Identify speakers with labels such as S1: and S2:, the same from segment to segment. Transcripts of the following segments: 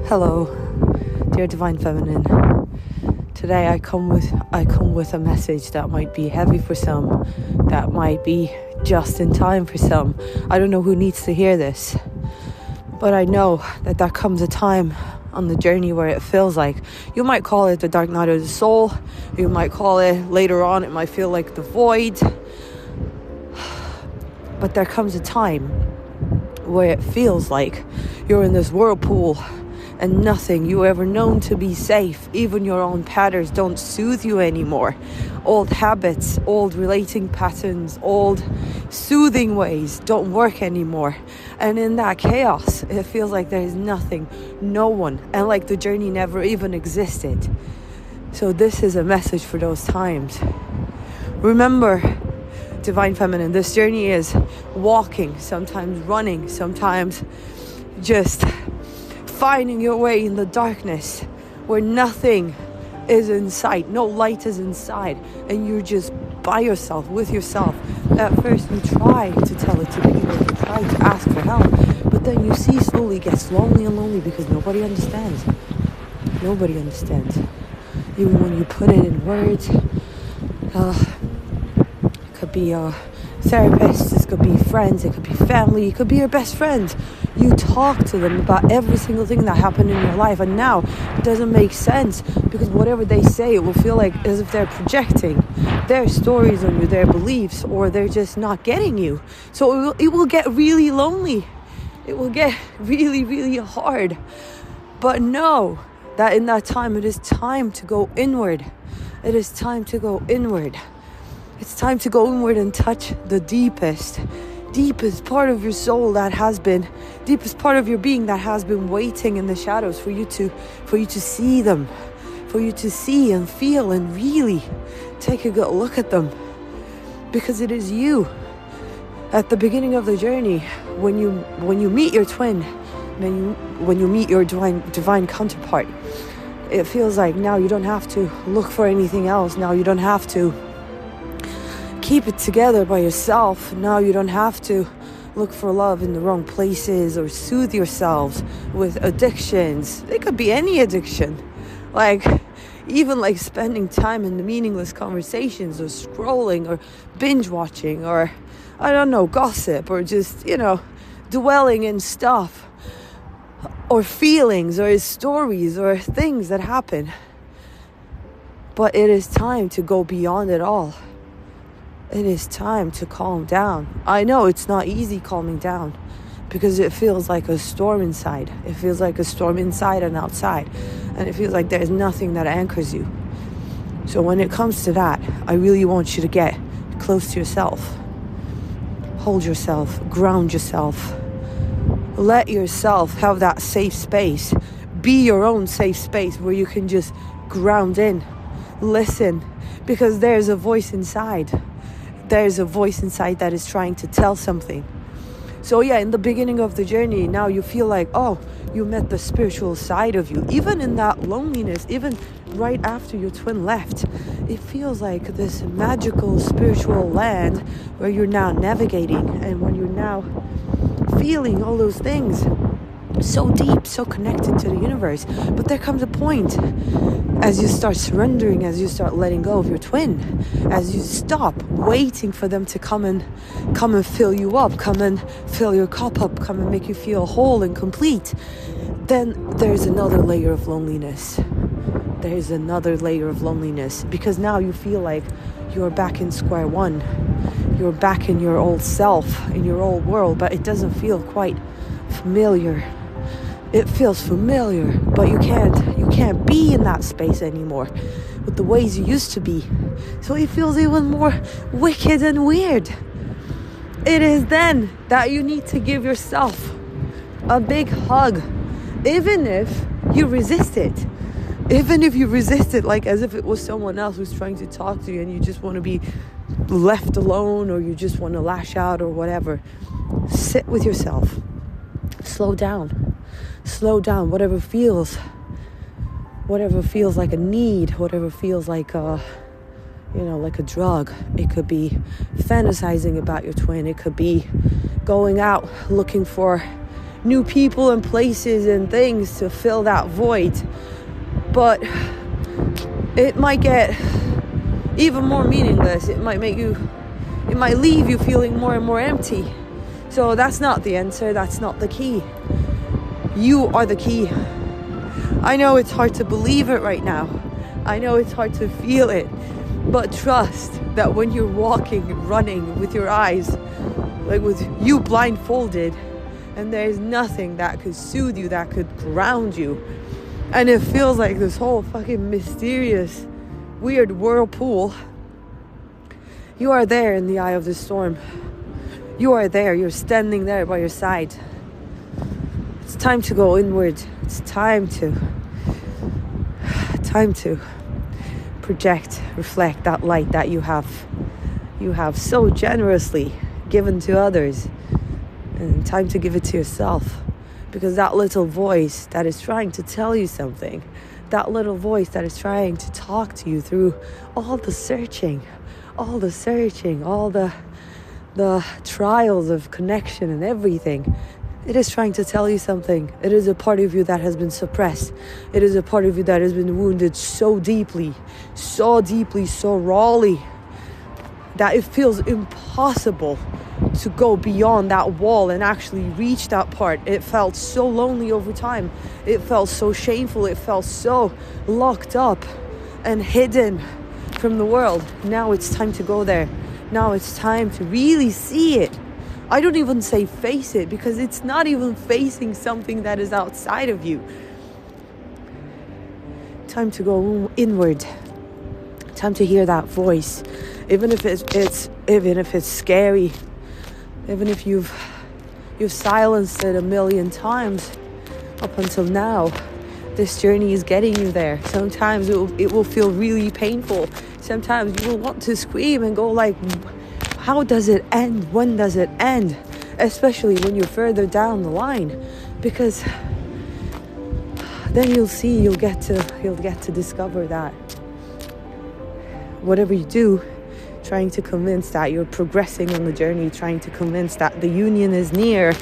S1: Hello, dear divine feminine. Today I come with a message that might be heavy for some, that might be just in time for some. I don't know who needs to hear this, but I know that there comes a time on the journey where it feels like, you might call it the dark night of the soul, you might call it later on, it might feel like the void, but there comes a time where it feels like you're in this whirlpool and nothing you ever known to be safe, even your own patterns, don't soothe you anymore. Old habits, old relating patterns, old soothing ways don't work anymore. And in that chaos, it feels like there is nothing, no one, and like the journey never even existed. So this is a message for those times. Remember, divine feminine, this journey is walking, sometimes running, sometimes just finding your way in the darkness where nothing is in sight, no light is inside, and you're just by yourself, with yourself. At first you try to tell it to people, you try to ask for help, but then you see slowly it gets lonely and lonely because nobody understands. Nobody understands. Even when you put it in words, it could be a therapist, it could be friends, it could be family, it could be your best friend. You talk to them about every single thing that happened in your life, and now it doesn't make sense because whatever they say, it will feel like as if they're projecting their stories on you, their beliefs, or they're just not getting you. So it will get really lonely. It will get really, really hard. But know that in that time, it is time to go inward. It is time to go inward. It's time to go inward and touch the deepest part of your soul deepest part of your being that has been waiting in the shadows for you to see them, for you to see and feel and really take a good look at them. Because it is you at the beginning of the journey, when you meet your twin, when you meet your divine counterpart, it feels like now you don't have to look for anything else. Now you don't have to keep it together by yourself. Now you don't have to look for love in the wrong places or soothe yourselves with addictions. It could be any addiction, like even like spending time in the meaningless conversations or scrolling or binge watching or I don't know, gossip, or just, dwelling in stuff or feelings or stories or things that happen. But it is time to go beyond it all. It is time to calm down. I know it's not easy calming down because it feels like a storm inside. It feels like a storm inside and outside. And it feels like there's nothing that anchors you. So when it comes to that, I really want you to get close to yourself. Hold yourself. Ground yourself. Let yourself have that safe space. Be your own safe space where you can just ground in. Listen. Because there's a voice inside. There's a voice inside that is trying to tell something. So in the beginning of the journey, now you feel like, you met the spiritual side of you. Even in that loneliness, even right after your twin left, it feels like this magical spiritual land where you're now navigating and when you're now feeling all those things so deep, so connected to the universe. But there comes a point as you start surrendering, as you start letting go of your twin, as you stop waiting for them to come and fill you up, come and fill your cup up, come and make you feel whole and complete, then there's another layer of loneliness. There's another layer of loneliness because now you feel like you're back in square one. You're back in your old self, in your old world, but it doesn't feel quite familiar. It feels familiar, but you can't be in that space anymore with the ways you used to be. So it feels even more wicked and weird. It is then that you need to give yourself a big hug, even if you resist it. Even if you resist it, like as if it was someone else who's trying to talk to you and you just want to be left alone or you just want to lash out or whatever. Sit with yourself. Slow down. Whatever feels like a need, whatever feels like a drug. It could be fantasizing about your twin. It could be going out looking for new people and places and things to fill that void. But it might get even more meaningless. It might leave you feeling more and more empty. So that's not the answer. That's not the key. You are the key. I know it's hard to believe it right now. I know it's hard to feel it. But trust that when you're walking, running with your eyes, like with you blindfolded, and there's nothing that could soothe you, that could ground you, and it feels like this whole fucking mysterious, weird whirlpool, you are there in the eye of the storm. You are there. You're standing there by your side. It's time to go inward. It's time to project, reflect that light that you have so generously given to others, and time to give it to yourself, because that little voice that is trying to tell you something, that little voice that is trying to talk to you through all the searching, all the trials of connection and everything, it is trying to tell you something. It is a part of you that has been suppressed. It is a part of you that has been wounded so deeply, so rawly, that it feels impossible to go beyond that wall and actually reach that part. It felt so lonely over time. It felt so shameful. It felt so locked up and hidden from the world. Now it's time to go there. Now it's time to really see it. I don't even say face it, because it's not even facing something that is outside of you. Time to go inward. Time to hear that voice, even if it's scary, even if you've silenced it a million times up until now. This journey is getting you there. Sometimes it will feel really painful. Sometimes you will want to scream and go like, how does it end? When does it end? Especially when you're further down the line, because then you'll get to discover that whatever you do, trying to convince that you're progressing on the journey, trying to convince that the union is near,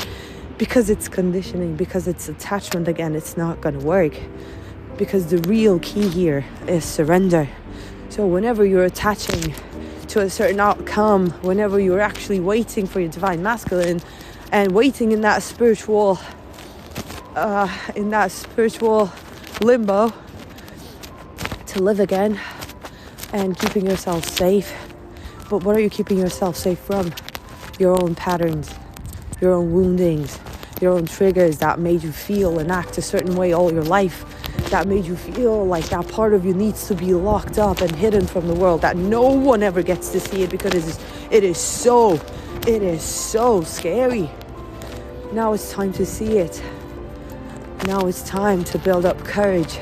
S1: because it's conditioning, because it's attachment again, it's not going to work. Because the real key here is surrender. So whenever you're attaching to a certain outcome, whenever you're actually waiting for your divine masculine and waiting in that spiritual limbo to live again and keeping yourself safe. But what are you keeping yourself safe from? Your own patterns, your own woundings, your own triggers that made you feel and act a certain way all your life, that made you feel like that part of you needs to be locked up and hidden from the world, that no one ever gets to see it because it is so scary. Now it's time to see it. Now it's time to build up courage,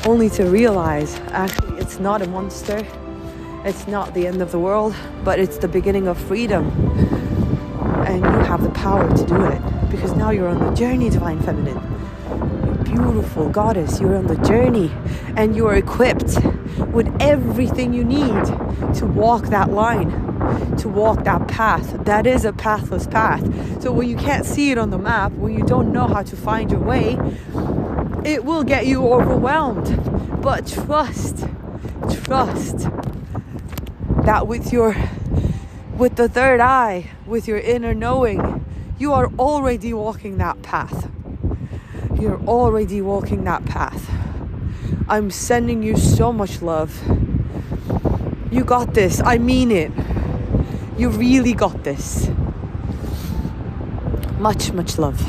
S1: only to realize actually it's not a monster, it's not the end of the world, but it's the beginning of freedom. And you have the power to do it, because now you're on the journey, divine feminine. Beautiful goddess, you're on the journey, and you are equipped with everything you need to walk that line, to walk that path. That is a pathless path. So when you can't see it on the map, when you don't know how to find your way, it will get you overwhelmed. But trust that with the third eye, with your inner knowing, you are already walking that path. You're already walking that path. I'm sending you so much love. You got this. I mean it. You really got this. Much, much love.